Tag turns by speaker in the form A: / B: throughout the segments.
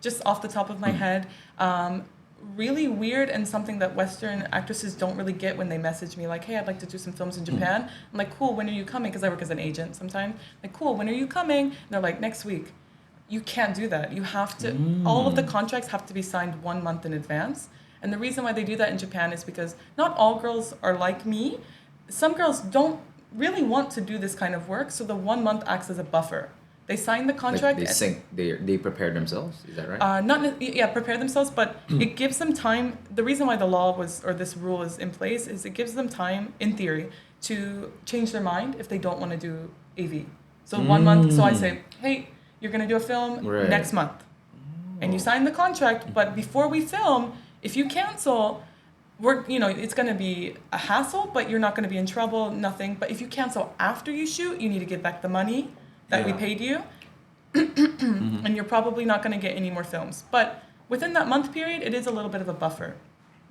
A: just off the top of my head. Really weird and something that Western actresses don't really get when they message me like, hey, I'd like to do some films in Japan. I'm like, cool, when are you coming? Because I work as an agent sometimes. Like, cool, when are you coming? And they're like, next week. You can't do that. You have to, all of the contracts have to be signed 1 month in advance. And the reason why they do that in Japan is because not all girls are like me. Some girls don't really want to do this kind of work, so the 1 month acts as a buffer. They sign the contract.
B: Like they prepare themselves. Is that right?
A: Prepare themselves, but it gives them time. The reason why the law this rule is in place is it gives them time, in theory, to change their mind if they don't want to do AV. So 1 month. So I say, hey, you're gonna do a film next month, and you sign the contract. But before we film, if you cancel, it's gonna be a hassle, but you're not gonna be in trouble. Nothing. But if you cancel after you shoot, you need to get back the money that we paid you, and you're probably not going to get any more films. But within that month period, it is a little bit of a buffer.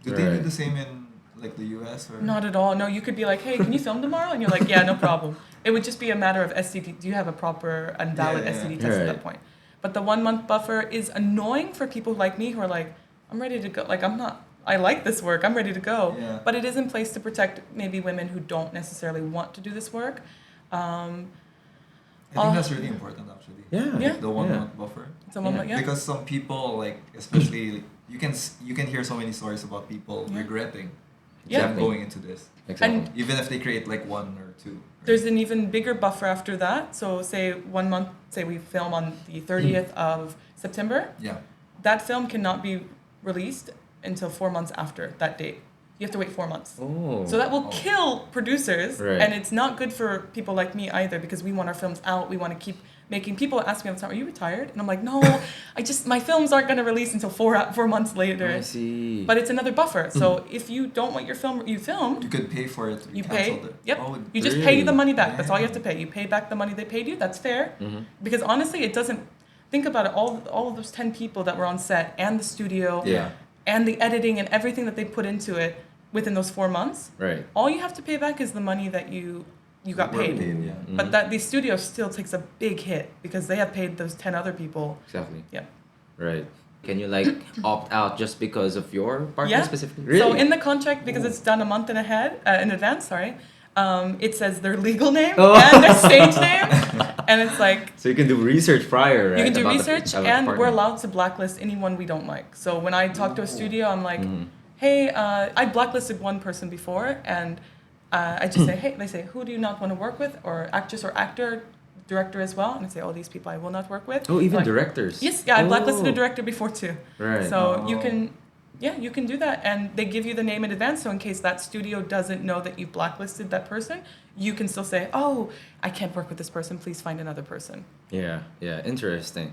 C: Do they do the same in like the US or?
A: Not at all. No, you could be like, hey, can you film tomorrow? And you're like, yeah, no problem. It would just be a matter of STD. Do you have a proper and valid STD test at that point? But the 1 month buffer is annoying for people like me who are like, I'm ready to go. Like, I like this work. I'm ready to go.
C: Yeah.
A: But it is in place to protect maybe women who don't necessarily want to do this work.
C: I think that's really important, actually.
B: Yeah.
C: The 1 month buffer.
A: It's a 1 month,
C: Because some people, like, especially, you can hear so many stories about people regretting going into this.
B: Exactly.
A: And
C: even if they create like 1 or 2. Right?
A: There's an even bigger buffer after that. So say 1 month, say we film on the 30th of September.
C: Yeah.
A: That film cannot be released until 4 months after that date. You have to wait 4 months.
B: Oh.
A: So that will kill producers,
B: Right.
A: and it's not good for people like me either, because we want our films out. We want to keep making. People ask me all the time, "Are you retired?" And I'm like, "No, my films aren't going to release until 4 months later."
B: I see.
A: But it's another buffer. So if you don't want your film you filmed,
C: You could pay for it.
A: you pay.
C: It.
A: Yep.
C: Oh,
A: You just pay the money back. That's all you have to pay. You pay back the money they paid you. That's fair. Because honestly, it doesn't. Think about it. All of those 10 people that were on set and the studio, and the editing and everything that they put into it within those 4 months.
B: Right.
A: All you have to pay back is the money that you got paid. But that the studio still takes a big hit because they have paid those 10 other people.
B: Exactly.
A: Yeah.
B: Right. Can you like opt out just because of your partner specifically? Really?
A: So in the contract, because it's done a month in advance, it says their legal name and their stage name. And it's like...
B: So you can do research prior, right?
A: You can do research, and
B: partner.
A: we're allowed to blacklist anyone we don't like. So when I talk to a studio, I'm like, hey, I blacklisted one person before, and I just say, hey, they say, who do you not want to work with? Or actress or actor, director as well. And I say, oh, these people I will not work with.
B: Oh, even
A: like,
B: directors?
A: Yes, I blacklisted a director before too.
B: Right.
A: So you can do that, and they give you the name in advance, so in case that studio doesn't know that you've blacklisted that person, you can still say, oh, I can't work with this person, please find another person.
B: Yeah, interesting.